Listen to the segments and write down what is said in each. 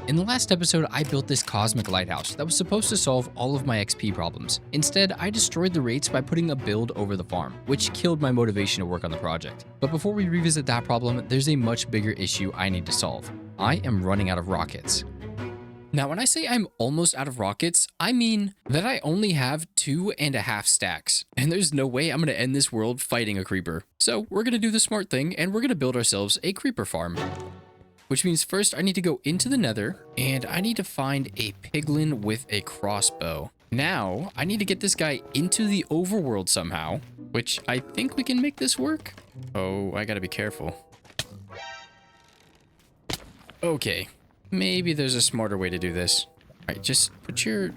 In the last episode, I built this cosmic lighthouse that was supposed to solve all of my XP problems. Instead, I destroyed the rates by putting a build over the farm, which killed my motivation to work on the project. But before we revisit that problem, there's a much bigger issue I need to solve. I am running out of rockets. Now, when I say I'm almost out of rockets, I mean that I only have 2.5 stacks, and there's no way I'm going to end this world fighting a creeper. So we're going to do the smart thing, and we're going to build ourselves a creeper farm. Which means first I need to go into the nether, and I need to find a piglin with a crossbow. Now, I need to get this guy into the overworld somehow, which I think we can make this work. Oh, I gotta be careful. Okay, maybe there's a smarter way to do this. All right, just put your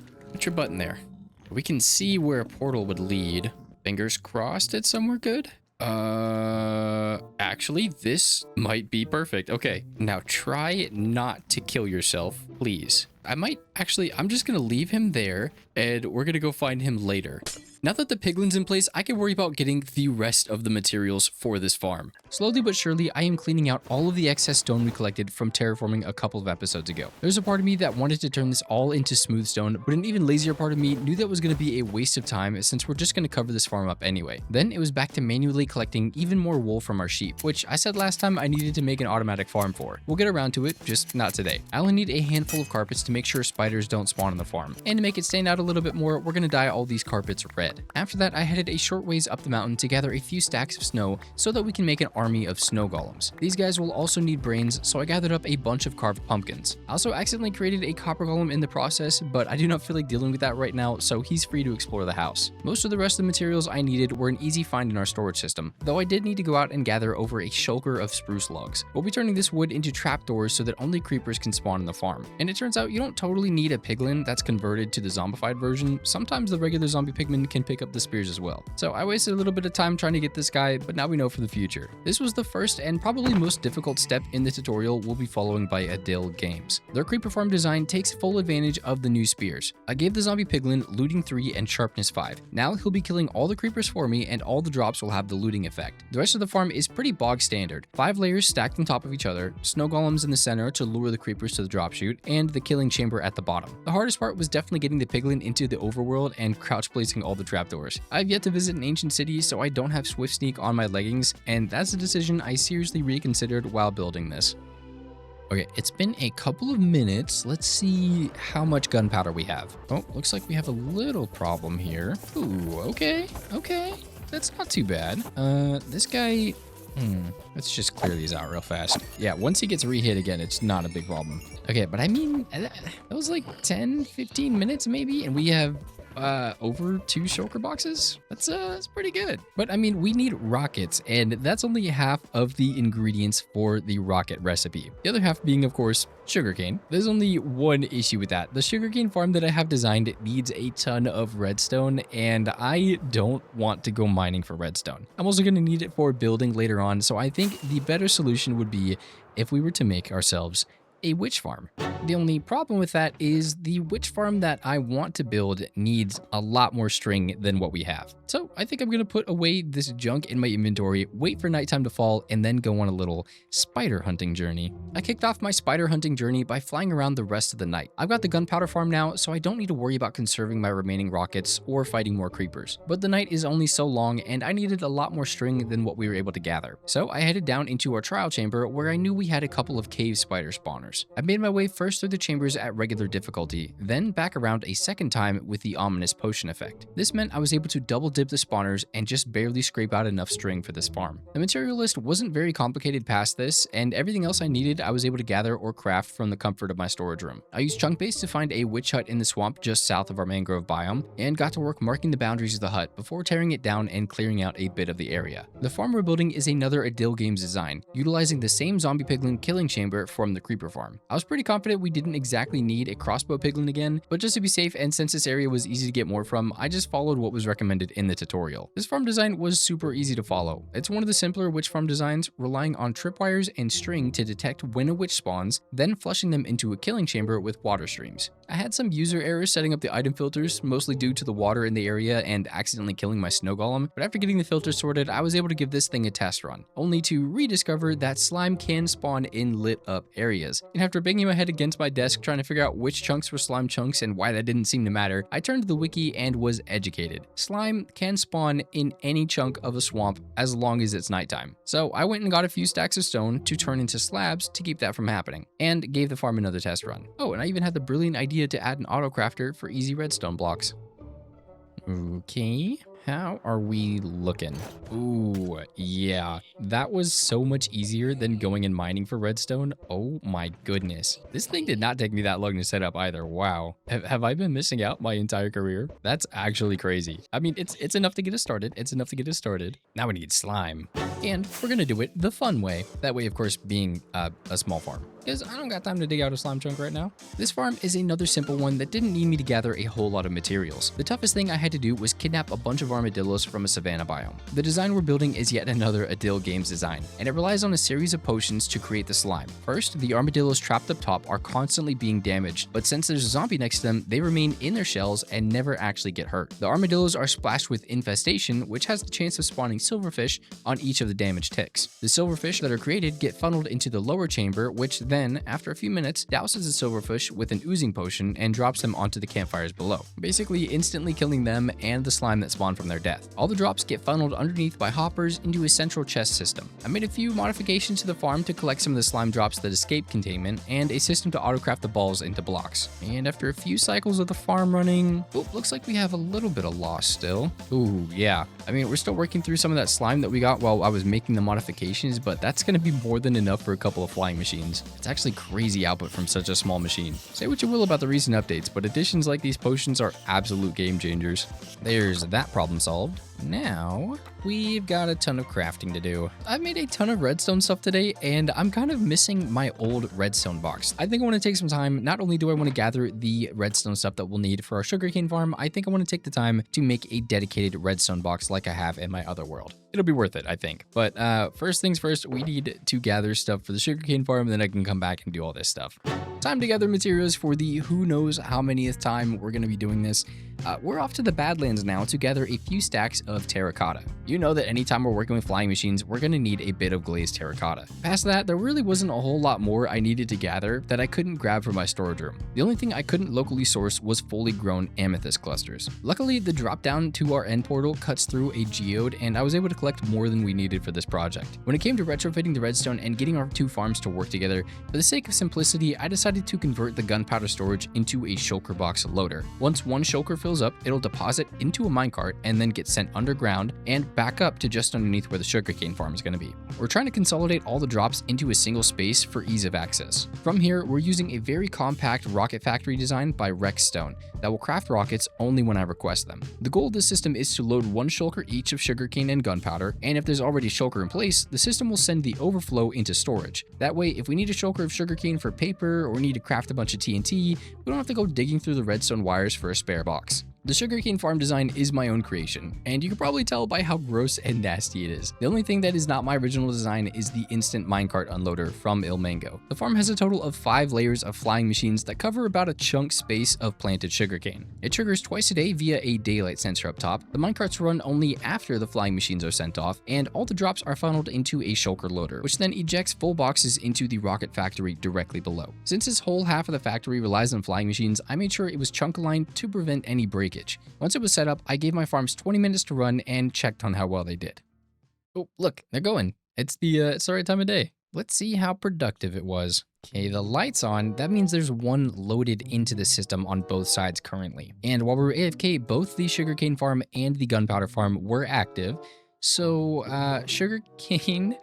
button there. We can see where a portal would lead. Fingers crossed it's somewhere good. Actually, this might be perfect. Okay, now try not to kill yourself, please. I'm just gonna leave him there, and we're gonna go find him later. Now that the piglin's in place, I can worry about getting the rest of the materials for this farm. Slowly but surely, I am cleaning out all of the excess stone we collected from terraforming a couple of episodes ago. There's a part of me that wanted to turn this all into smooth stone, but an even lazier part of me knew that was going to be a waste of time since we're just going to cover this farm up anyway. Then it was back to manually collecting even more wool from our sheep, which I said last time I needed to make an automatic farm for. We'll get around to it, just not today. I only need a handful of carpets to make sure spiders don't spawn on the farm. And to make it stand out a little bit more, we're going to dye all these carpets red. After that, I headed a short ways up the mountain to gather a few stacks of snow so that we can make an army of snow golems. These guys will also need brains, so I gathered up a bunch of carved pumpkins. I also accidentally created a copper golem in the process, but I do not feel like dealing with that right now, so he's free to explore the house. Most of the rest of the materials I needed were an easy find in our storage system, though I did need to go out and gather over a shulker of spruce logs. We'll be turning this wood into trapdoors so that only creepers can spawn in the farm. And it turns out you don't totally need a piglin that's converted to the zombified version. Sometimes the regular zombie pigmen can pick up the spears as well. So I wasted a little bit of time trying to get this guy, but now we know for the future. This was the first and probably most difficult step in the tutorial we'll be following by Adil Gamez. Their creeper farm design takes full advantage of the new spears. I gave the zombie piglin looting 3 and sharpness 5. Now he'll be killing all the creepers for me, and all the drops will have the looting effect. The rest of the farm is pretty bog standard. 5 layers stacked on top of each other, snow golems in the center to lure the creepers to the drop chute, and the killing chamber at the bottom. The hardest part was definitely getting the piglin into the overworld and crouch placing all the trapdoors. I've yet to visit an ancient city, so I don't have swift sneak on my leggings, and that's a decision I seriously reconsidered while building this. Okay, it's been a couple of minutes. Let's see how much gunpowder we have. Oh, looks like we have a little problem here. Ooh, okay. That's not too bad. This guy... let's just clear these out real fast. Yeah, once he gets re-hit again, it's not a big problem. Okay, but I mean, that was like 10, 15 minutes maybe, and we have over 2 shulker boxes. That's pretty good. But I mean, we need rockets, and that's only half of the ingredients for the rocket recipe. The other half being, of course, sugarcane. There's only one issue with that. The sugarcane farm that I have designed needs a ton of redstone, and I don't want to go mining for redstone. I'm also going to need it for building later on, so I think the better solution would be if we were to make ourselves a witch farm. The only problem with that is the witch farm that I want to build needs a lot more string than what we have. So I think I'm going to put away this junk in my inventory, wait for nighttime to fall, and then go on a little spider hunting journey. I kicked off my spider hunting journey by flying around the rest of the night. I've got the gunpowder farm now, so I don't need to worry about conserving my remaining rockets or fighting more creepers. But the night is only so long, and I needed a lot more string than what we were able to gather. So I headed down into our trial chamber where I knew we had a couple of cave spider spawners. I made my way first through the chambers at regular difficulty, then back around a second time with the ominous potion effect. This meant I was able to double dip the spawners and just barely scrape out enough string for this farm. The material list wasn't very complicated past this, and everything else I needed I was able to gather or craft from the comfort of my storage room. I used chunk base to find a witch hut in the swamp just south of our mangrove biome, and got to work marking the boundaries of the hut before tearing it down and clearing out a bit of the area. The farm we're building is another Adil Gamez design, utilizing the same zombie piglin killing chamber from the creeper farm. I was pretty confident we didn't exactly need a crossbow piglin again, but just to be safe and since this area was easy to get more from, I just followed what was recommended in the tutorial. This farm design was super easy to follow. It's one of the simpler witch farm designs, relying on tripwires and string to detect when a witch spawns, then flushing them into a killing chamber with water streams. I had some user errors setting up the item filters, mostly due to the water in the area and accidentally killing my snow golem, but after getting the filters sorted, I was able to give this thing a test run, only to rediscover that slime can spawn in lit up areas. And after banging my head against against my desk trying to figure out which chunks were slime chunks and why that didn't seem to matter, I turned to the wiki and was educated. Slime can spawn in any chunk of a swamp as long as it's nighttime. So I went and got a few stacks of stone to turn into slabs to keep that from happening, and gave the farm another test run. Oh, and I even had the brilliant idea to add an auto crafter for easy redstone blocks. Okay. How are we looking? Ooh, yeah. That was so much easier than going and mining for redstone. Oh my goodness. This thing did not take me that long to set up either. Wow. Have I been missing out my entire career? That's actually crazy. I mean, it's enough to get us started. It's enough to get us started. Now we need slime. And we're gonna do it the fun way. That way, of course, being a small farm. Because I don't got time to dig out a slime chunk right now. This farm is another simple one that didn't need me to gather a whole lot of materials. The toughest thing I had to do was kidnap a bunch of armadillos from a savanna biome. The design we're building is yet another Adil Gamez design, and it relies on a series of potions to create the slime. First, the armadillos trapped up top are constantly being damaged, but since there's a zombie next to them, they remain in their shells and never actually get hurt. The armadillos are splashed with infestation, which has the chance of spawning silverfish on each of the damaged ticks. The silverfish that are created get funneled into the lower chamber, which then, after a few minutes, douses the silverfish with an oozing potion and drops them onto the campfires below, basically instantly killing them and the slime that spawned from their death. All the drops get funneled underneath by hoppers into a central chest system. I made a few modifications to the farm to collect some of the slime drops that escape containment, and a system to autocraft the balls into blocks. And after a few cycles of the farm running, looks like we have a little bit of loss still. Ooh, yeah. I mean, we're still working through some of that slime that we got while I was making the modifications, but that's going to be more than enough for a couple of flying machines. It's actually crazy output from such a small machine. Say what you will about the recent updates, but additions like these potions are absolute game changers. There's that problem solved. Now, we've got a ton of crafting to do. I've made a ton of redstone stuff today, and I'm kind of missing my old redstone box. I think I want to take some time. Not only do I want to gather the redstone stuff that we'll need for our sugarcane farm, I think I want to take the time to make a dedicated redstone box like I have in my other world. It'll be worth it, I think. But first things first, we need to gather stuff for the sugarcane farm, and then I can come back and do all this stuff. Time to gather materials for the who knows how manyth time we're going to be doing this. We're off to the Badlands now to gather a few stacks of terracotta. You know that anytime we're working with flying machines, we're going to need a bit of glazed terracotta. Past that, there really wasn't a whole lot more I needed to gather that I couldn't grab from my storage room. The only thing I couldn't locally source was fully grown amethyst clusters. Luckily, the drop down to our end portal cuts through a geode, and I was able to collect more than we needed for this project. When it came to retrofitting the redstone and getting our two farms to work together, for the sake of simplicity, I decided to convert the gunpowder storage into a shulker box loader. Once one shulker fills up, it'll deposit into a minecart and then get sent underground and back up to just underneath where the sugarcane farm is going to be. We're trying to consolidate all the drops into a single space for ease of access. From here, we're using a very compact rocket factory design by RexxStone that will craft rockets only when I request them. The goal of this system is to load one shulker each of sugarcane and gunpowder, and if there's already a shulker in place, the system will send the overflow into storage. That way, if we need a shulker of sugarcane for paper or need to craft a bunch of TNT, we don't have to go digging through the redstone wires for a spare box. The sugarcane farm design is my own creation, and you can probably tell by how gross and nasty it is. The only thing that is not my original design is the instant minecart unloader from Ilmango. The farm has a total of 5 layers of flying machines that cover about a chunk space of planted sugarcane. It triggers twice a day via a daylight sensor up top. The minecarts run only after the flying machines are sent off, and all the drops are funneled into a shulker loader, which then ejects full boxes into the rocket factory directly below. Since this whole half of the factory relies on flying machines, I made sure it was chunk aligned to prevent any breakage. Once it was set up, I gave my farms 20 minutes to run and checked on how well they did. Oh, look, they're going. It's the right time of day. Let's see how productive it was. Okay, the light's on. That means there's one loaded into the system on both sides currently. And while we were AFK, both the sugarcane farm and the gunpowder farm were active. So, sugarcane,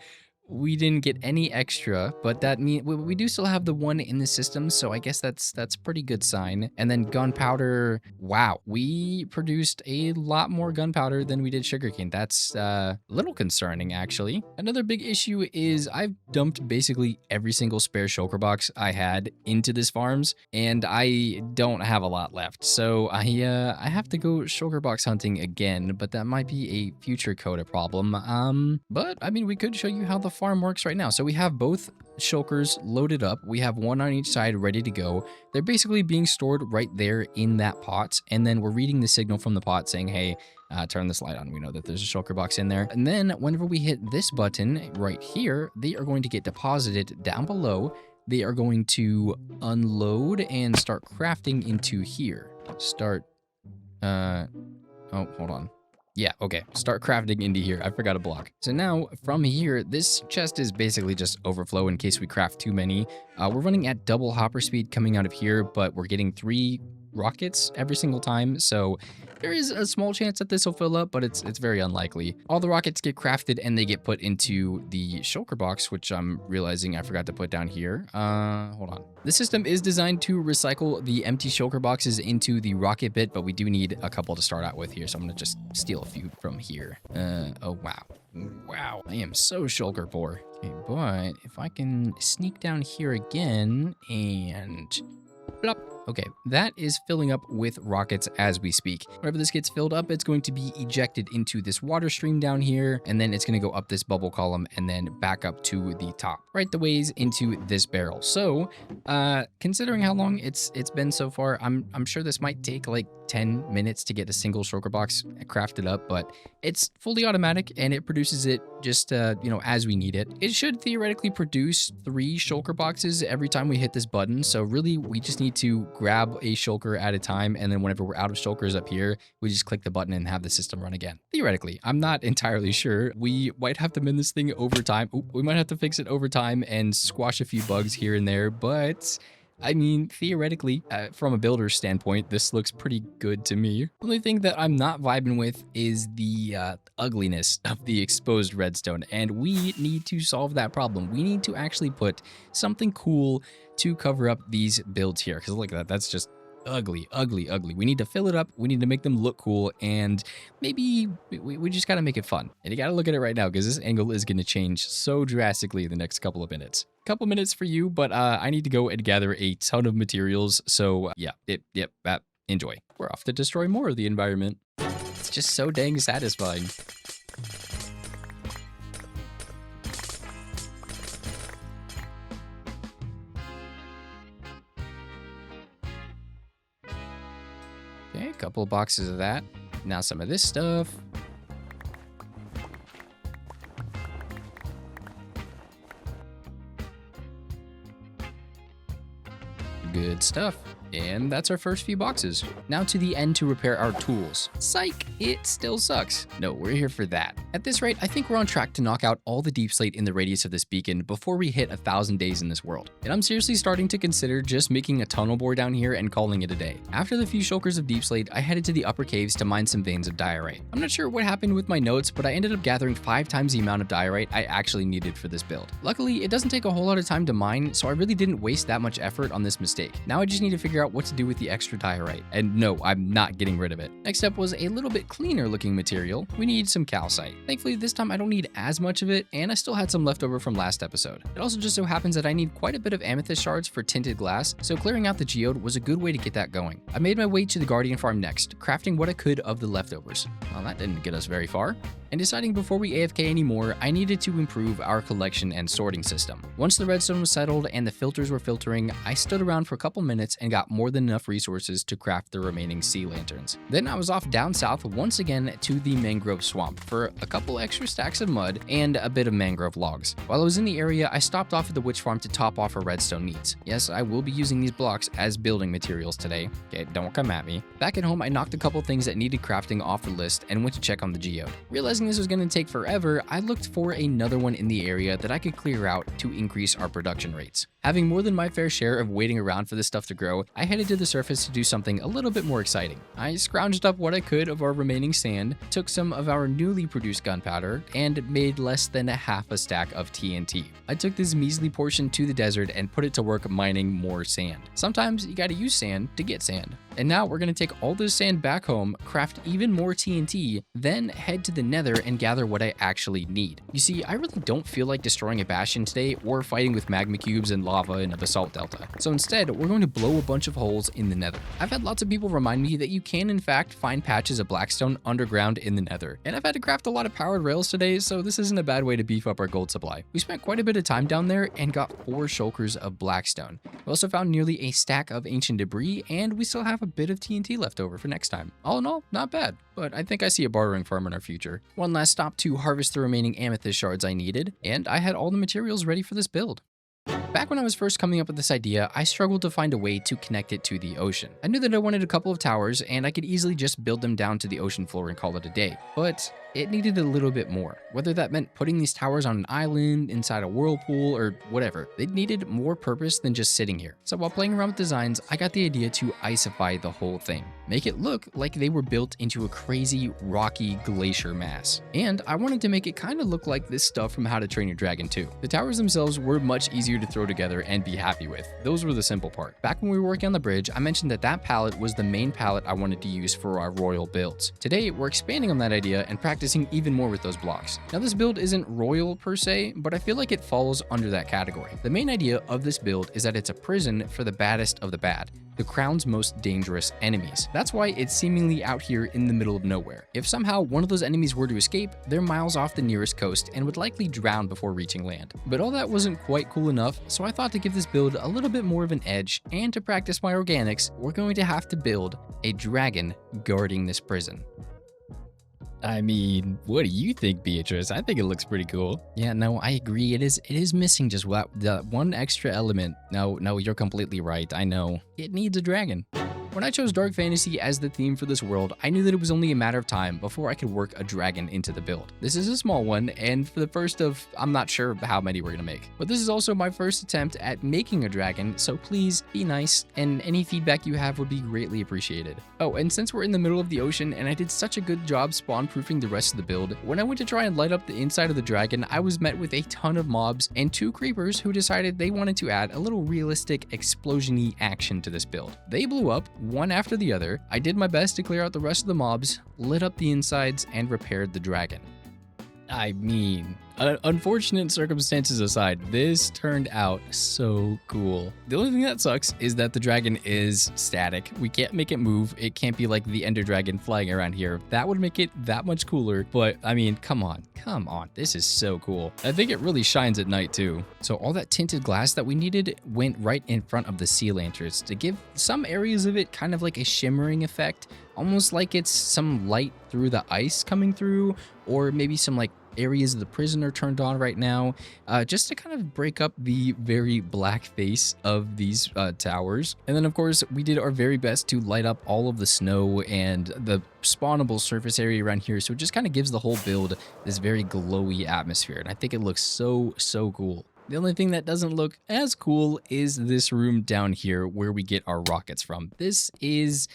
we didn't get any extra, but that means we do still have the one in the system, so I guess that's pretty good sign. And then gunpowder, wow, we produced a lot more gunpowder than we did sugarcane. That's a little concerning, actually. Another big issue is I've dumped basically every single spare shulker box I had into this farms, and I don't have a lot left. So I have to go shulker box hunting again, but that might be a future Coda problem. But I mean, we could show you how the farm works right now. So we have both shulkers loaded up. We have one on each side ready to go. They're basically being stored right there in that pot, and then we're reading the signal from the pot saying, hey, turn this light on. We know that there's a shulker box in there. And then whenever we hit this button right here, they are going to get deposited down below they are going to unload and start crafting into here. Oh, hold on. Yeah, okay. Start crafting into here. I forgot a block. So now from here, this chest is basically just overflow in case we craft too many. We're running at double hopper speed coming out of here, but we're getting 3 rockets every single time. So there is a small chance that this will fill up, but it's very unlikely. All the rockets get crafted and they get put into the shulker box, which I'm realizing I forgot to put down here. Hold on. The system is designed to recycle the empty shulker boxes into the rocket bit, but we do need a couple to start out with here. So I'm gonna just steal a few from here. Oh, wow. Wow, I am so shulker poor. Okay, but if I can sneak down here again and plop. Okay, that is filling up with rockets as we speak. Whenever this gets filled up, it's going to be ejected into this water stream down here, and then it's going to go up this bubble column and then back up to the top, right the ways into this barrel. So, considering how long it's been so far, I'm sure this might take like 10 minutes to get a single shulker box crafted up, but it's fully automatic and it produces it just, as we need it. It should theoretically produce 3 shulker boxes every time we hit this button. So really, we just need to grab a shulker at a time, and then whenever we're out of shulkers up here, we just click the button and have the system run again. Theoretically, I'm not entirely sure. We might have to mend this thing over time. We might have to fix it over time and squash a few bugs here and there, but I mean, theoretically, from a builder's standpoint, this looks pretty good to me. The only thing that I'm not vibing with is the ugliness of the exposed redstone, and we need to solve that problem. We need to actually put something cool to cover up these builds here, because look at that. That's just ugly, ugly, ugly. We need to fill it up. We need to make them look cool, and maybe we just got to make it fun. And you got to look at it right now, because this angle is going to change so drastically in the next couple of minutes. Couple minutes for you, but I need to go and gather a ton of materials. So enjoy. We're off to destroy more of the environment. It's just so dang satisfying. Okay, a couple of boxes of that. Now some of this stuff. Good stuff. And that's our first few boxes. Now to the end to repair our tools. Psych, it still sucks. No, we're here for that. At this rate, I think we're on track to knock out all the deep slate in the radius of this beacon before we hit 1,000 days in this world. And I'm seriously starting to consider just making a tunnel bore down here and calling it a day. After the few shulkers of deep slate, I headed to the upper caves to mine some veins of diorite. I'm not sure what happened with my notes, but I ended up gathering 5 times the amount of diorite I actually needed for this build. Luckily, it doesn't take a whole lot of time to mine, so I really didn't waste that much effort on this mistake. Now I just need to figure out what to do with the extra diorite. And no, I'm not getting rid of it. Next up was a little bit cleaner looking material. We need some calcite. Thankfully, this time I don't need as much of it, and I still had some left over from last episode. It also just so happens that I need quite a bit of amethyst shards for tinted glass, so clearing out the geode was a good way to get that going. I made my way to the Guardian farm next, crafting what I could of the leftovers. Well, that didn't get us very far. And deciding before we AFK anymore, I needed to improve our collection and sorting system. Once the redstone was settled and the filters were filtering, I stood around for a couple minutes and got more than enough resources to craft the remaining sea lanterns. Then I was off down south once again to the mangrove swamp for a couple extra stacks of mud and a bit of mangrove logs. While I was in the area, I stopped off at the witch farm to top off our redstone needs. Yes, I will be using these blocks as building materials today. Okay, don't come at me. Back at home, I knocked a couple things that needed crafting off the list and went to check on the geode. Realizing this was going to take forever, I looked for another one in the area that I could clear out to increase our production rates. Having more than my fair share of waiting around for this stuff to grow, I headed to the surface to do something a little bit more exciting. I scrounged up what I could of our remaining sand, took some of our newly produced gunpowder, and made less than a half a stack of TNT. I took this measly portion to the desert and put it to work mining more sand. Sometimes you gotta use sand to get sand. And now we're gonna take all this sand back home, craft even more TNT, then head to the nether and gather what I actually need. You see, I really don't feel like destroying a bastion today or fighting with magma cubes and lava in a basalt delta. So instead, we're going to blow a bunch of holes in the nether. I've had lots of people remind me that you can in fact find patches of blackstone underground in the nether. And I've had to craft a lot of powered rails today, so this isn't a bad way to beef up our gold supply. We spent quite a bit of time down there and got 4 shulkers of blackstone. We also found nearly a stack of ancient debris, and we still have a bit of TNT left over for next time. All in all, not bad, but I think I see a bartering farm in our future. One last stop to harvest the remaining amethyst shards I needed, and I had all the materials ready for this build. Back when I was first coming up with this idea, I struggled to find a way to connect it to the ocean. I knew that I wanted a couple of towers, and I could easily just build them down to the ocean floor and call it a day. But it needed a little bit more. Whether that meant putting these towers on an island, inside a whirlpool, or whatever, they needed more purpose than just sitting here. So while playing around with designs, I got the idea to icify the whole thing. Make it look like they were built into a crazy, rocky glacier mass. And I wanted to make it kind of look like this stuff from How to Train Your Dragon 2. The towers themselves were much easier to throw together and be happy with. Those were the simple part. Back when we were working on the bridge, I mentioned that that palette was the main palette I wanted to use for our royal builds. Today, we're expanding on that idea and practicing even more with those blocks. Now, this build isn't royal per se, but I feel like it falls under that category. The main idea of this build is that it's a prison for the baddest of the bad, the crown's most dangerous enemies. That's why it's seemingly out here in the middle of nowhere. If somehow one of those enemies were to escape, they're miles off the nearest coast and would likely drown before reaching land. But all that wasn't quite cool enough, so I thought to give this build a little bit more of an edge, and to practice my organics, we're going to have to build a dragon guarding this prison. I mean, what do you think, Beatrice? I think it looks pretty cool. Yeah, no, I agree. It is missing just that one extra element. No, you're completely right. I know. It needs a dragon. When I chose dark fantasy as the theme for this world, I knew that it was only a matter of time before I could work a dragon into the build. This is a small one, and for the first of, I'm not sure how many we're gonna make. But this is also my first attempt at making a dragon, so please be nice, and any feedback you have would be greatly appreciated. Oh, and since we're in the middle of the ocean and I did such a good job spawn-proofing the rest of the build, when I went to try and light up the inside of the dragon, I was met with a ton of mobs and 2 creepers who decided they wanted to add a little realistic explosion-y action to this build. They blew up one after the other. I did my best to clear out the rest of the mobs, lit up the insides, and repaired the dragon. I mean, unfortunate circumstances aside, this turned out so cool. The only thing that sucks is that the dragon is static. We can't make it move. It can't be like the Ender Dragon flying around here. That would make it that much cooler, but I mean, come on. This is so cool. I think it really shines at night too. So all that tinted glass that we needed went right in front of the sea lanterns to give some areas of it kind of like a shimmering effect, almost like it's some light through the ice coming through, or maybe some like areas of the prison are turned on right now, just to kind of break up the very black face of these towers. And then of course we did our very best to light up all of the snow and the spawnable surface area around here, so it just kind of gives the whole build this very glowy atmosphere, and I think it looks so cool. The only thing that doesn't look as cool is this room down here where we get our rockets from. This is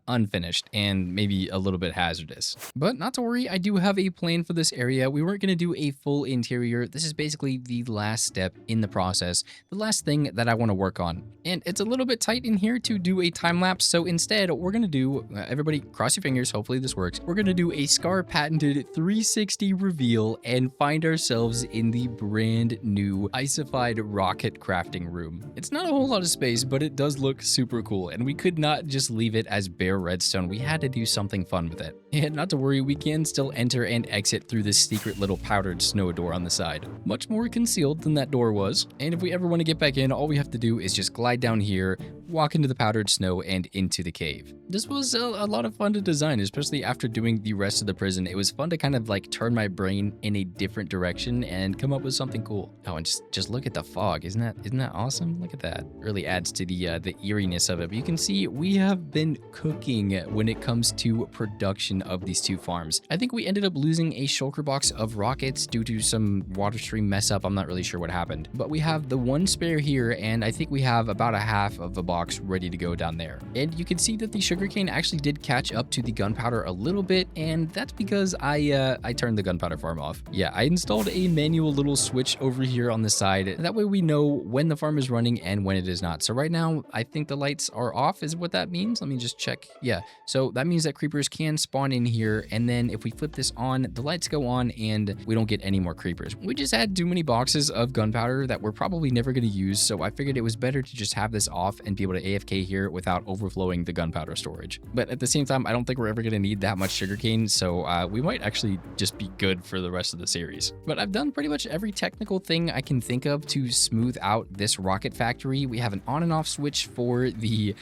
unfinished and maybe a little bit hazardous. But not to worry, I do have a plan for this area. We weren't going to do a full interior. This is basically the last step in the process, the last thing that I want to work on. And it's a little bit tight in here to do a time lapse, so instead we're going to do, everybody cross your fingers, hopefully this works. We're going to do a Scar patented 360 reveal and find ourselves in the brand new icified rocket crafting room. It's not a whole lot of space, but it does look super cool, and we could not just leave it as bare redstone. We had to do something fun with it. And not to worry, we can still enter and exit through this secret little powdered snow door on the side. Much more concealed than that door was. And if we ever want to get back in, all we have to do is just glide down here, walk into the powdered snow, and into the cave. This was a lot of fun to design, especially after doing the rest of the prison. It was fun to kind of like turn my brain in a different direction and come up with something cool. Oh, and just look at the fog. Isn't that awesome? Look at that. Really adds to the eeriness of it. But you can see we have been cooking when it comes to production of these 2 farms. I think we ended up losing a shulker box of rockets due to some water stream mess up. I'm not really sure what happened, but we have the 1 spare here, and I think we have about a half of a box ready to go down there. And you can see that the sugarcane actually did catch up to the gunpowder a little bit, and that's because I turned the gunpowder farm off. Yeah, I installed a manual little switch over here on the side. That way we know when the farm is running and when it is not. So right now, I think the lights are off is what that means. Let me just check. Yeah, so that means that creepers can spawn in here, and then if we flip this on, the lights go on and we don't get any more creepers. We just had too many boxes of gunpowder that we're probably never going to use, so I figured it was better to just have this off and be able to AFK here without overflowing the gunpowder storage. But at the same time, I don't think we're ever going to need that much sugarcane, so we might actually just be good for the rest of the series. But I've done pretty much every technical thing I can think of to smooth out this rocket factory. We have an on and off switch for the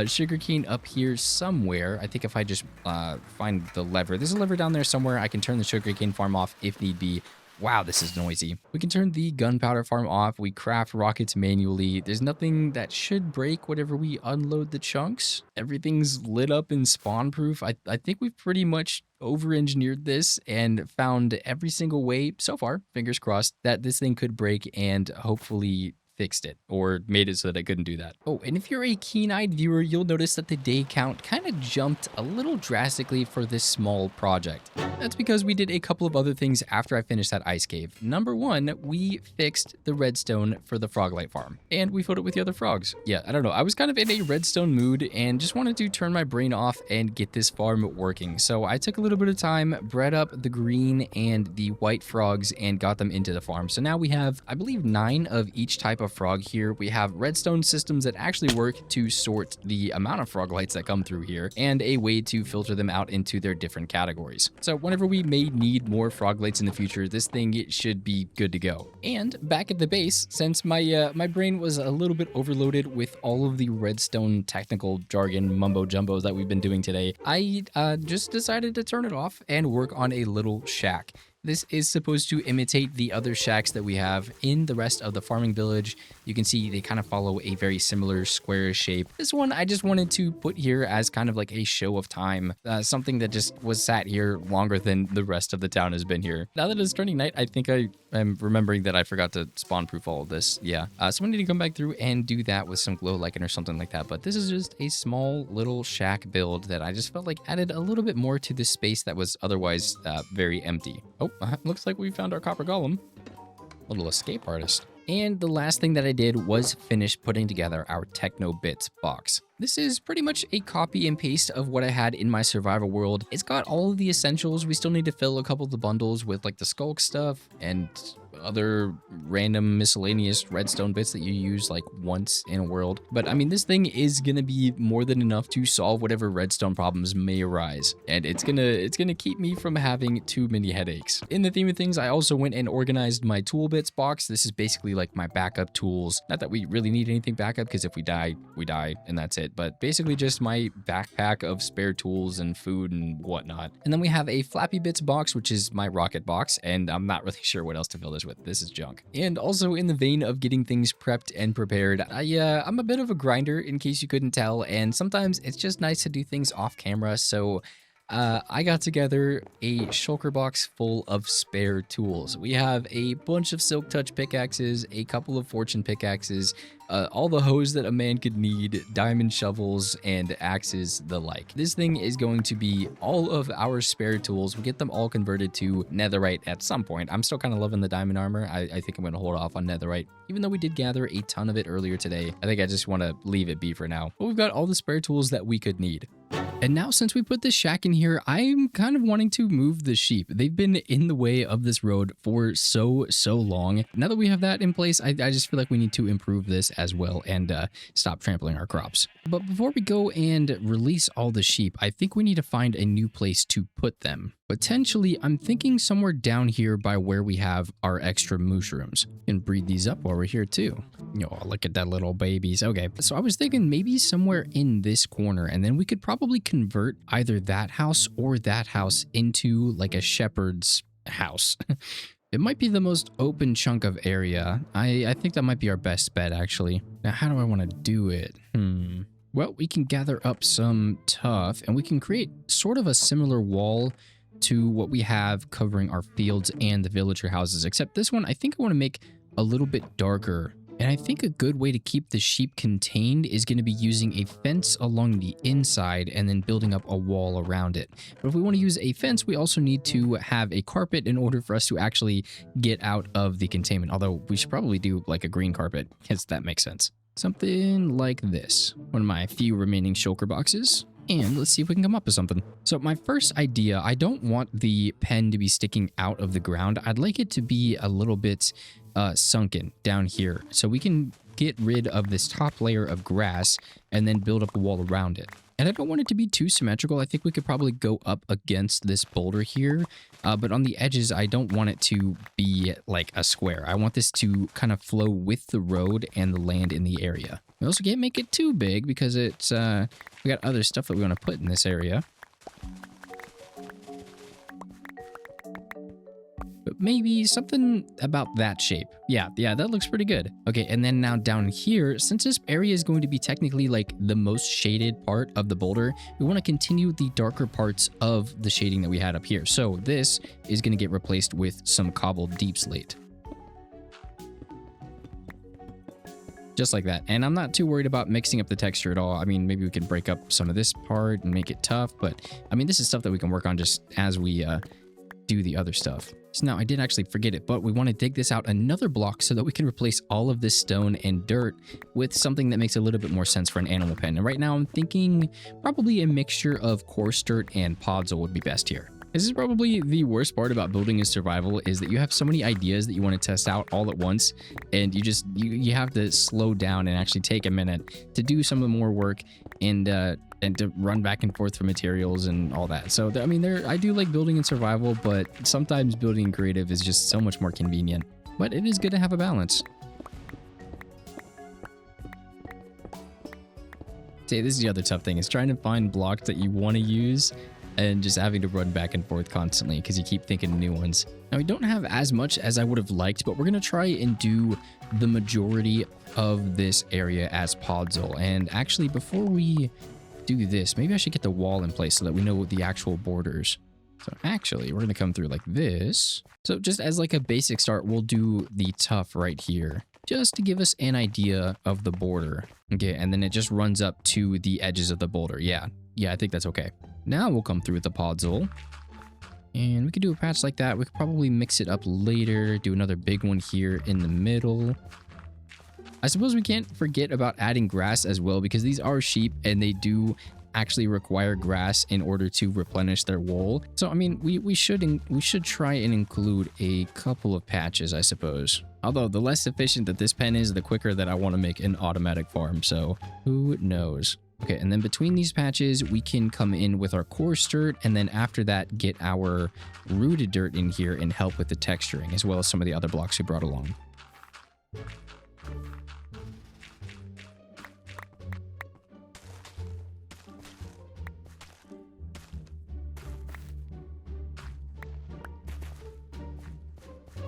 sugarcane up here somewhere. I think if I just find the lever, there's a lever down there somewhere. I can turn the sugarcane farm off if need be. Wow, this is noisy. We can turn the gunpowder farm off. We craft rockets manually. There's nothing that should break whenever we unload the chunks. Everything's lit up and spawn proof. I think we've pretty much over-engineered this and found every single way so far, fingers crossed, that this thing could break and hopefully fixed it or made it so that I couldn't do that. Oh, and if you're a keen-eyed viewer, you'll notice that the day count kind of jumped a little drastically for this small project. That's because we did a couple of other things after I finished that ice cave. Number one, we fixed the redstone for the frog-light farm, and we filled it with the other frogs. Yeah, I don't know. I was kind of in a redstone mood and just wanted to turn my brain off and get this farm working. So I took a little bit of time, bred up the green and the white frogs, and got them into the farm. So now we have, I believe, 9 of each type of frog here. We have redstone systems that actually work to sort the amount of frog lights that come through here, and a way to filter them out into their different categories. So whenever we may need more frog lights in the future, this thing should be good to go. And back at the base, since my brain was a little bit overloaded with all of the redstone technical jargon mumbo jumbo that we've been doing today, I just decided to turn it off and work on a little shack. This is supposed to imitate the other shacks that we have in the rest of the farming village. You can see they kind of follow a very similar square shape. This one I just wanted to put here as kind of like a show of time, something that just was sat here longer than the rest of the town has been here. Now that it's turning night, I think I'm remembering that I forgot to spawn proof all of this. Yeah, so we need to come back through and do that with some glow lichen or something like that. But this is just a small little shack build that I just felt like added a little bit more to the space that was otherwise very empty. Oh, looks like we found our copper golem. Little escape artist. And the last thing that I did was finish putting together our Techno Bits box. This is pretty much a copy and paste of what I had in my survival world. It's got all of the essentials. We still need to fill a couple of the bundles with like the skulk stuff and other random miscellaneous redstone bits that you use like once in a world. But I mean, this thing is gonna be more than enough to solve whatever redstone problems may arise. And it's gonna keep me from having too many headaches. In the theme of things, I also went and organized my tool bits box. This is basically like my backup tools. Not that we really need anything backup, because if we die, we die and that's it. But basically just my backpack of spare tools and food and whatnot. And then we have a Flappy Bits box, which is my rocket box, and I'm not really sure what else to fill this with. This is junk. And also in the vein of getting things prepped and prepared, I'm a bit of a grinder in case you couldn't tell, and sometimes it's just nice to do things off camera. So I got together a shulker box full of spare tools. We have a bunch of silk touch pickaxes, a couple of fortune pickaxes, all the hose that a man could need, diamond shovels, and axes, the like. This thing is going to be all of our spare tools. We'll get them all converted to netherite at some point. I'm still kind of loving the diamond armor. I think I'm going to hold off on netherite. Even though we did gather a ton of it earlier today, I think I just want to leave it be for now. But we've got all the spare tools that we could need. And now, since we put this shack in here, I'm kind of wanting to move the sheep. They've been in the way of this road for so long. Now that we have that in place, I just feel like we need to improve this as well and stop trampling our crops. But before we go and release all the sheep, I think we need to find a new place to put them. Potentially, I'm thinking somewhere down here by where we have our extra mushrooms. And breed these up while we're here too. Oh, look at that little babies. Okay, so I was thinking maybe somewhere in this corner, and then we could probably convert either that house or that house into like a shepherd's house. It might be the most open chunk of area. I think that might be our best bet, actually. Now, how do I want to do it? Well, we can gather up some tuff, and we can create sort of a similar wall to what we have covering our fields and the villager houses, except this one I think I want to make a little bit darker. And I think a good way to keep the sheep contained is going to be using a fence along the inside and then building up a wall around it. But if we want to use a fence, we also need to have a carpet in order for us to actually get out of the containment. Although we should probably do like a green carpet, because that makes sense. Something like this. One of my few remaining shulker boxes. And let's see if we can come up with something. So my first idea, I don't want the pen to be sticking out of the ground. I'd like it to be a little bit sunken down here. So we can get rid of this top layer of grass and then build up a wall around it. And I don't want it to be too symmetrical. I think we could probably go up against this boulder here. But on the edges, I don't want it to be like a square. I want this to kind of flow with the road and the land in the area. We also can't make it too big because it's we got other stuff that we want to put in this area. But maybe something about that shape. Yeah, that looks pretty good. Okay, and then now down here, since this area is going to be technically like the most shaded part of the boulder, we want to continue the darker parts of the shading that we had up here. So this is going to get replaced with some cobbled deep slate. Just like that. And I'm not too worried about mixing up the texture at all. I mean, maybe we could break up some of this part and make it tough, but I mean, this is stuff that we can work on just as we do the other stuff. So now I did actually forget it, but we want to dig this out another block so that we can replace all of this stone and dirt with something that makes a little bit more sense for an animal pen. And right now I'm thinking probably a mixture of coarse dirt and podzol would be best here. This is probably the worst part about building in survival, is that you have so many ideas that you want to test out all at once, and you have to slow down and actually take a minute to do some of the more work and to run back and forth for materials and all that. So I mean, I do like building in survival, but sometimes building in creative is just so much more convenient. But it is good to have a balance. See, this is the other tough thing, is trying to find blocks that you want to use and just having to run back and forth constantly because you keep thinking of new ones. Now, we don't have as much as I would have liked, but we're going to try and do the majority of this area as podzol. And actually, before we do this, maybe I should get the wall in place so that we know the actual borders. So actually, we're going to come through like this. So just as like a basic start, we'll do the tuff right here, just to give us an idea of the border. Okay, and then it just runs up to the edges of the boulder. Yeah, I think that's okay. Now we'll come through with the podzol. And we could do a patch like that. We could probably mix it up later, do another big one here in the middle. I suppose we can't forget about adding grass as well, because these are sheep and they do actually require grass in order to replenish their wool. So I mean, we should try and include a couple of patches, I suppose. Although the less efficient that this pen is, the quicker that I want to make an automatic farm. So who knows? Okay, and then between these patches, we can come in with our coarse dirt, and then after that, get our rooted dirt in here and help with the texturing, as well as some of the other blocks we brought along.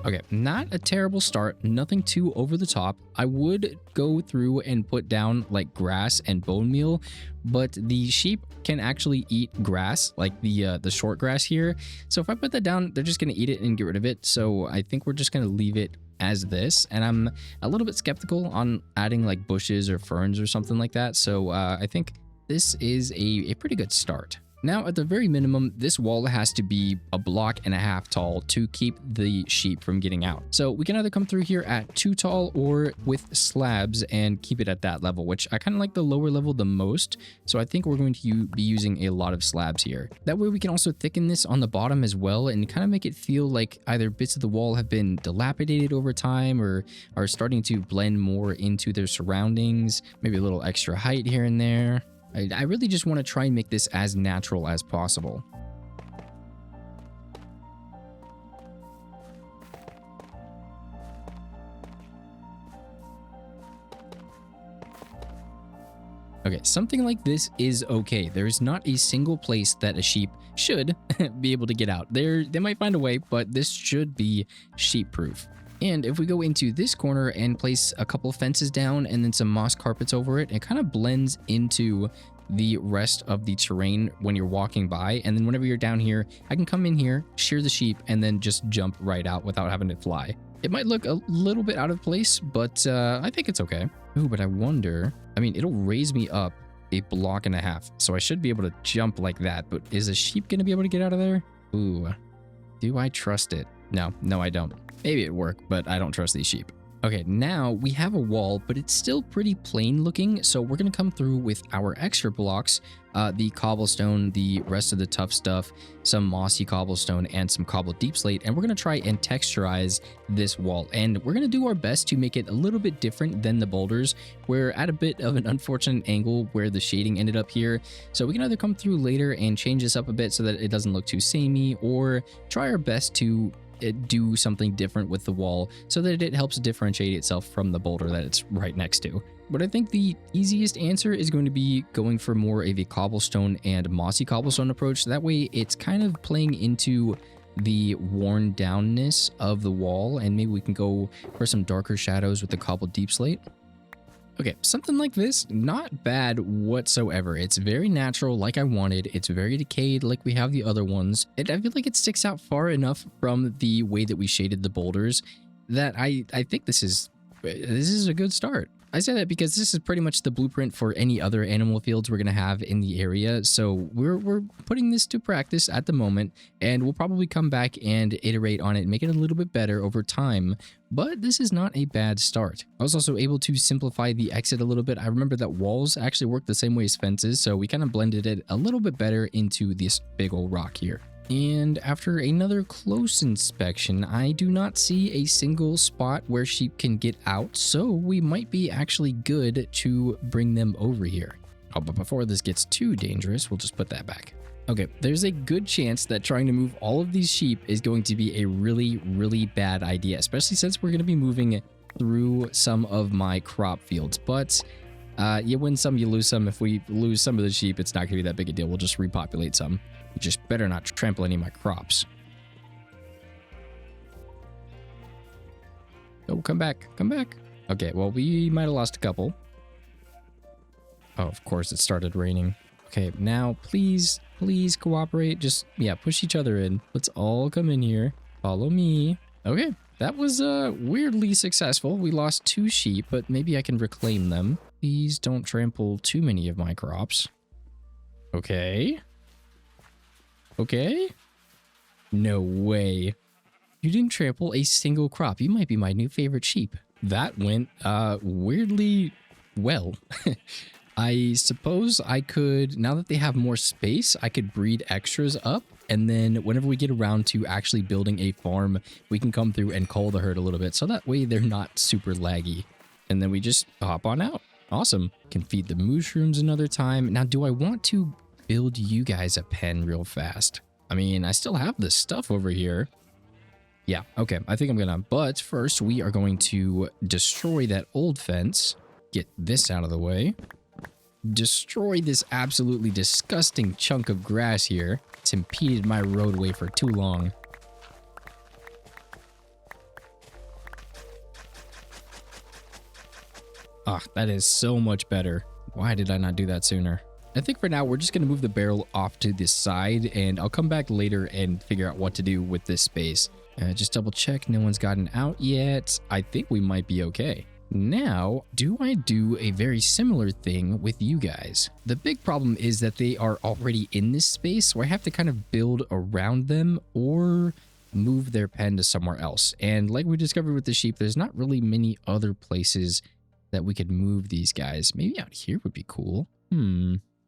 Okay, not a terrible start, nothing too over the top. I would go through and put down like grass and bone meal, but the sheep can actually eat grass, like the short grass here. So if I put that down, they're just gonna eat it and get rid of it. So I think we're just gonna leave it as this, and I'm a little bit skeptical on adding like bushes or ferns or something like that. So I think this is a pretty good start. Now, at the very minimum, this wall has to be 1.5 blocks tall to keep the sheep from getting out. So we can either come through here at 2 tall or with slabs and keep it at that level, which I kind of like the lower level the most. So I think we're going to be using a lot of slabs here. That way we can also thicken this on the bottom as well and kind of make it feel like either bits of the wall have been dilapidated over time or are starting to blend more into their surroundings. Maybe a little extra height here and there. I really just want to try and make this as natural as possible. Okay, something like this is okay. There is not a single place that a sheep should be able to get out. They might find a way, but this should be sheep-proof. And if we go into this corner and place a couple fences down and then some moss carpets over it, it kind of blends into the rest of the terrain when you're walking by. And then whenever you're down here, I can come in here, shear the sheep, and then just jump right out without having to fly. It might look a little bit out of place, but I think it's okay. Ooh, but I wonder, I mean, it'll raise me up 1.5 blocks, so I should be able to jump like that. But is a sheep going to be able to get out of there? Ooh, do I trust it? No, I don't. Maybe it'd work, but I don't trust these sheep. Okay, now we have a wall, but it's still pretty plain looking, so we're going to come through with our extra blocks, the cobblestone, the rest of the tough stuff, some mossy cobblestone, and some cobbled deep slate, and we're going to try and texturize this wall. And we're going to do our best to make it a little bit different than the boulders. We're at a bit of an unfortunate angle where the shading ended up here, so we can either come through later and change this up a bit so that it doesn't look too samey, or try our best to do something different with the wall so that it helps differentiate itself from the boulder that it's right next to. But I think the easiest answer is going to be going for more of a cobblestone and mossy cobblestone approach. That way it's kind of playing into the worn downness of the wall, and maybe we can go for some darker shadows with the cobbled deep slate. Okay, something like this, not bad whatsoever. It's very natural like I wanted. It's very decayed like we have the other ones. And I feel like it sticks out far enough from the way that we shaded the boulders that I think this is a good start. I say that because this is pretty much the blueprint for any other animal fields we're going to have in the area. So we're putting this to practice at the moment, and we'll probably come back and iterate on it and make it a little bit better over time. But this is not a bad start. I was also able to simplify the exit a little bit. I remember that walls actually work the same way as fences, so we kind of blended it a little bit better into this big old rock here. And after another close inspection, I do not see a single spot where sheep can get out, so we might be actually good to bring them over here. Oh, but before this gets too dangerous, we'll just put that back. Okay, there's a good chance that trying to move all of these sheep is going to be a really, really bad idea, especially since we're going to be moving through some of my crop fields. But you win some, you lose some. If we lose some of the sheep, it's not going to be that big a deal. We'll just repopulate some. You just better not trample any of my crops. Oh, come back. Come back. Okay, well, we might have lost a couple. Oh, of course, it started raining. Okay, now, please cooperate. Just, yeah, push each other in. Let's all come in here. Follow me. Okay, that was weirdly successful. We lost 2 sheep, but maybe I can reclaim them. Please don't trample too many of my crops. Okay. Okay? No way. You didn't trample a single crop. You might be my new favorite sheep. That went weirdly well. I suppose I could, now that they have more space, I could breed extras up. And then whenever we get around to actually building a farm, we can come through and cull the herd a little bit. So that way they're not super laggy. And then we just hop on out. Awesome. Can feed the mushrooms another time. Now, do I want to build you guys a pen real fast? I mean, I still have this stuff over here. Yeah, okay, I think I'm gonna, but first we are going to destroy that old fence, get this out of the way, destroy this absolutely disgusting chunk of grass here. It's impeded my roadway for too long. Ah, that is so much better. Why did I not do that sooner? I think for now, we're just going to move the barrel off to this side, and I'll come back later and figure out what to do with this space. Just double check no one's gotten out yet. I think we might be okay. Now, do I do a very similar thing with you guys? The big problem is that they are already in this space, so I have to kind of build around them or move their pen to somewhere else. And like we discovered with the sheep, there's not really many other places that we could move these guys. Maybe out here would be cool.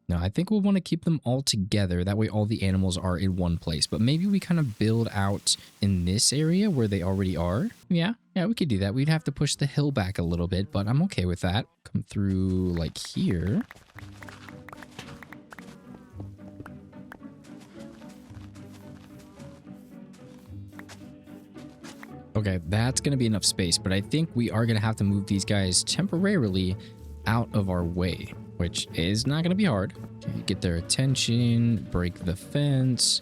No, I think we'll want to keep them all together. That way all the animals are in one place. But maybe we kind of build out in this area where they already are. Yeah, we could do that. We'd have to push the hill back a little bit, but I'm okay with that. Come through like here. Okay, that's going to be enough space, but I think we are going to have to move these guys temporarily out of our way, which is not going to be hard. Okay, get their attention, break the fence.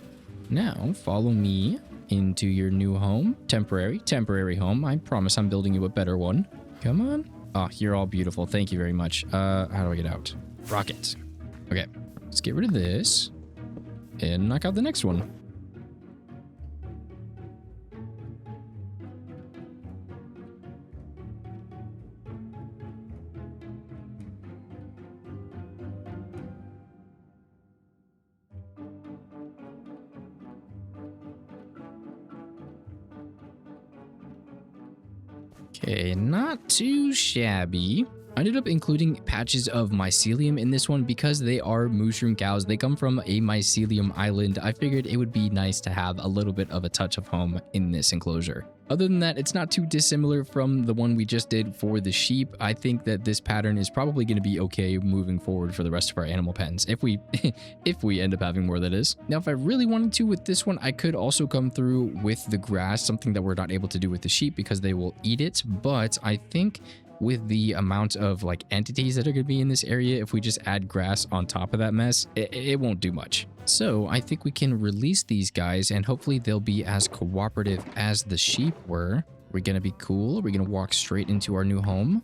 Now, follow me into your new home. Temporary home. I promise I'm building you a better one. Come on. Oh, you're all beautiful. Thank you very much. How do I get out? Rocket. Okay, let's get rid of this and knock out the next one. Okay, not too shabby. I ended up including patches of mycelium in this one because they are mushroom cows. They come from a mycelium island. I figured it would be nice to have a little bit of a touch of home in this enclosure. Other than that, it's not too dissimilar from the one we just did for the sheep. I think that this pattern is probably going to be okay moving forward for the rest of our animal pens. If we end up having more, that is. Now, if I really wanted to with this one, I could also come through with the grass, something that we're not able to do with the sheep because they will eat it. But I think with the amount of like entities that are going to be in this area, if we just add grass on top of that mess, it won't do much. So I think we can release these guys and hopefully they'll be as cooperative as the sheep were. We're going to be cool. We're going to walk straight into our new home.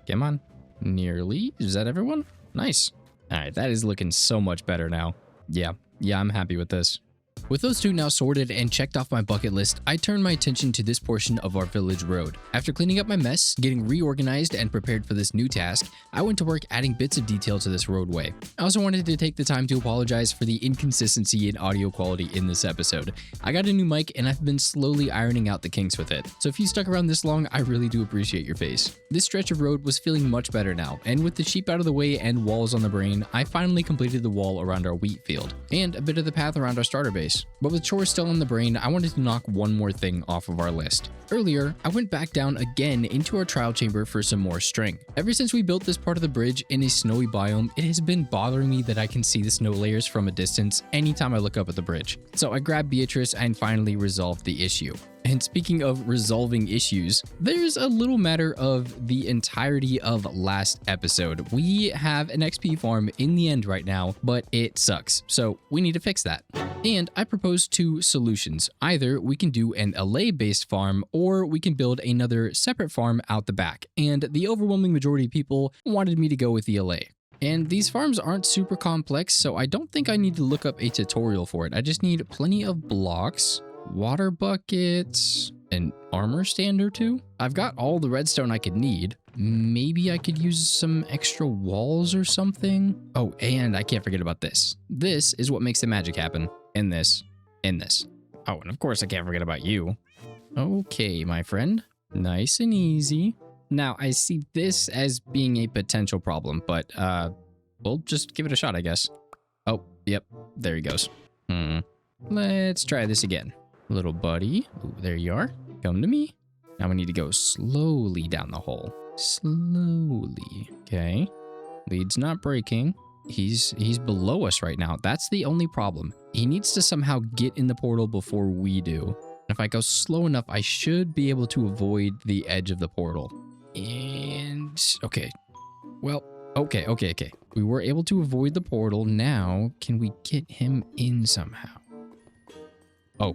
Come on. Nearly. Is that everyone? Nice. All right. That is looking so much better now. Yeah, I'm happy with this. With those two now sorted and checked off my bucket list, I turned my attention to this portion of our village road. After cleaning up my mess, getting reorganized and prepared for this new task, I went to work adding bits of detail to this roadway. I also wanted to take the time to apologize for the inconsistency in audio quality in this episode. I got a new mic and I've been slowly ironing out the kinks with it, so if you stuck around this long, I really do appreciate your face. This stretch of road was feeling much better now, and with the sheep out of the way and walls on the brain, I finally completed the wall around our wheat field, and a bit of the path around our starter base. But with chores still on the brain, I wanted to knock one more thing off of our list. Earlier, I went back down again into our trial chamber for some more string. Ever since we built this part of the bridge in a snowy biome, it has been bothering me that I can see the snow layers from a distance anytime I look up at the bridge. So I grabbed Beatrice and finally resolved the issue. And speaking of resolving issues, there's a little matter of the entirety of last episode. We have an XP farm in the end right now, but it sucks. So we need to fix that. And I propose two solutions. Either we can do an allay-based farm, or we can build another separate farm out the back. And the overwhelming majority of people wanted me to go with the allay. And these farms aren't super complex, so I don't think I need to look up a tutorial for it. I just need plenty of blocks, water buckets, an armor stand or two. I've got all the redstone I could need. Maybe I could use some extra walls or something. Oh, and I can't forget about this. This is what makes the magic happen. And this. Oh, and of course I can't forget about you. Okay, my friend. Nice and easy. Now, I see this as being a potential problem, but we'll just give it a shot, I guess. Oh, yep. There he goes. Let's try this again. Little buddy. Ooh, there you are. Come to me. Now we need to go slowly down the hole. Slowly. Okay. Lead's not breaking. He's below us right now. That's the only problem. He needs to somehow get in the portal before we do. If I go slow enough, I should be able to avoid the edge of the portal. And okay. Well, okay. We were able to avoid the portal. Now, can we get him in somehow? Oh,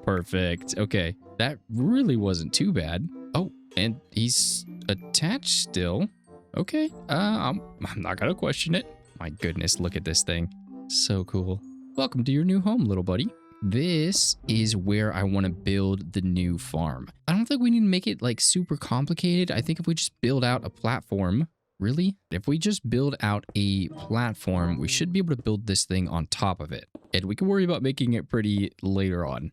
perfect. Okay. That really wasn't too bad. Oh, and he's attached still. Okay. I'm not gonna question it. My goodness, look at this thing. So cool. Welcome to your new home, little buddy. This is where I want to build the new farm. I don't think we need to make it like super complicated. I think if we just build out a platform, really? If we just build out a platform, we should be able to build this thing on top of it. And we can worry about making it pretty later on.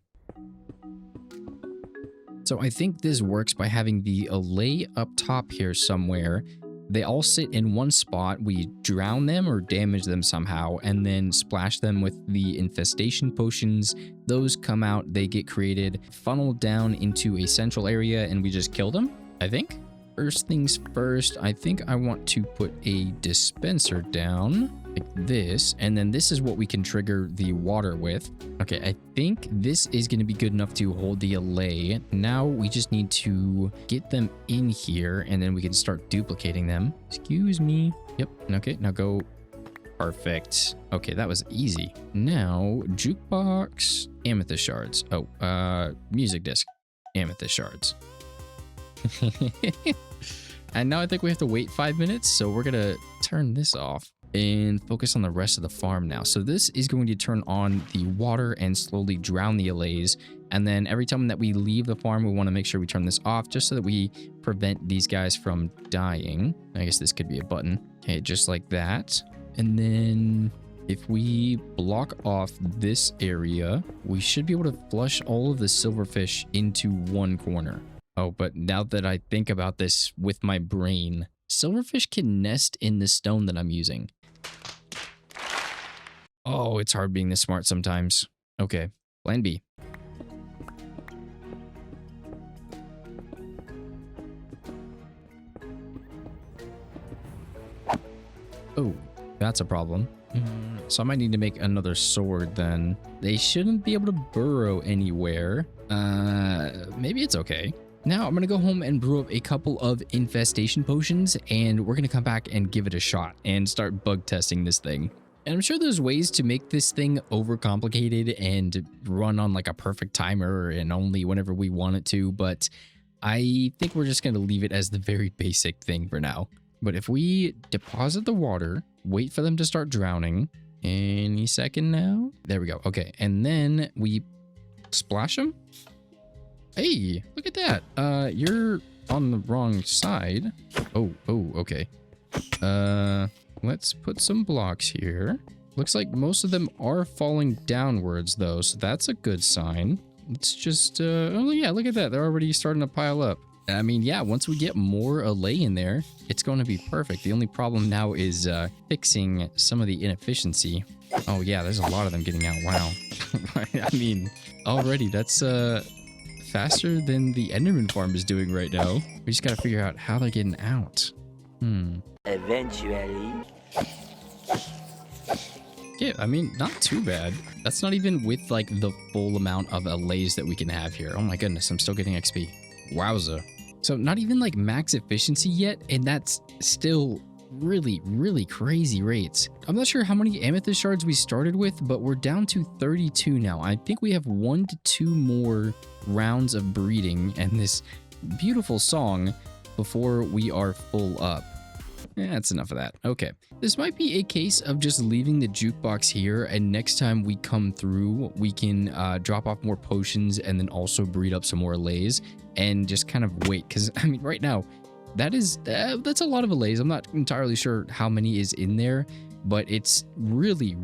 So I think this works by having the allay up top here somewhere. They all sit in one spot. We drown them or damage them somehow and then splash them with the infestation potions. Those come out, they get created, funneled down into a central area, and we just kill them, I think. First things first, I think I want to put a dispenser down like this, and then this is what we can trigger the water with. Okay, I think this is going to be good enough to hold the allay. Now we just need to get them in here, and then we can start duplicating them. Excuse me. Yep, okay, now go. Perfect. Okay, that was easy. Now, jukebox, amethyst shards. Oh, music disc, amethyst shards. And now I think we have to wait 5 minutes, so we're gonna turn this off and focus on the rest of the farm now. So this is going to turn on the water and slowly drown the allays, and then every time that we leave the farm, we want to make sure we turn this off just so that we prevent these guys from dying. I guess this could be a button. Okay, just like that. And then if we block off this area, we should be able to flush all of the silverfish into one corner. Oh, but now that I think about this with my brain, silverfish can nest in the stone that I'm using. Oh, it's hard being this smart sometimes. Okay, plan B. Oh, that's a problem. So I might need to make another sword then. They shouldn't be able to burrow anywhere. Maybe it's okay. Now I'm going to go home and brew up a couple of infestation potions, and we're going to come back and give it a shot and start bug testing this thing. And I'm sure there's ways to make this thing overcomplicated and run on like a perfect timer and only whenever we want it to, but I think we're just going to leave it as the very basic thing for now. But if we deposit the water, wait for them to start drowning any second now. There we go. Okay. And then we splash them. Hey, look at that. You're on the wrong side. Oh, okay. Let's put some blocks here. Looks like most of them are falling downwards though, so that's a good sign. Let's just, oh yeah, look at that. They're already starting to pile up. I mean, yeah, once we get more allay in there, it's going to be perfect. The only problem now is fixing some of the inefficiency. Oh yeah, there's a lot of them getting out. Wow. I mean, already that's faster than the Enderman farm is doing right now. We just got to figure out how they're getting out. Eventually. Yeah, I mean, not too bad. That's not even with like the full amount of allays that we can have here. Oh my goodness, I'm still getting XP. Wowza. So not even like max efficiency yet, and that's still really crazy rates. I'm not sure how many amethyst shards we started with, but we're down to 32 now. I think we have 1 to 2 more rounds of breeding and this beautiful song before we are full up. That's enough of that. Okay. This might be a case of just leaving the jukebox here, and next time we come through, we can drop off more potions and then also breed up some more allays and just kind of wait. Because, I mean, right now, that's a lot of allays. I'm not entirely sure how many is in there, but it's really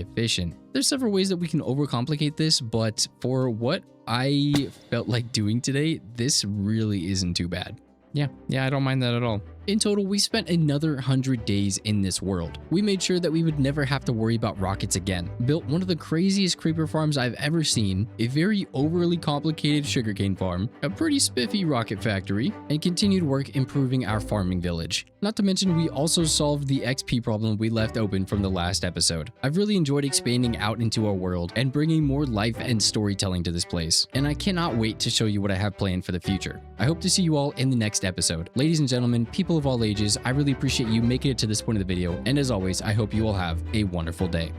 efficient. There's several ways that we can overcomplicate this, but for what I felt like doing today, this really isn't too bad. Yeah, I don't mind that at all. In total, we spent another 100 days in this world. We made sure that we would never have to worry about rockets again, built one of the craziest creeper farms I've ever seen, a very overly complicated sugarcane farm, a pretty spiffy rocket factory, and continued work improving our farming village. Not to mention, we also solved the XP problem we left open from the last episode. I've really enjoyed expanding out into our world and bringing more life and storytelling to this place, and I cannot wait to show you what I have planned for the future. I hope to see you all in the next episode. Ladies and gentlemen, people of all ages, I really appreciate you making it to this point of the video, and as always, I hope you all have a wonderful day.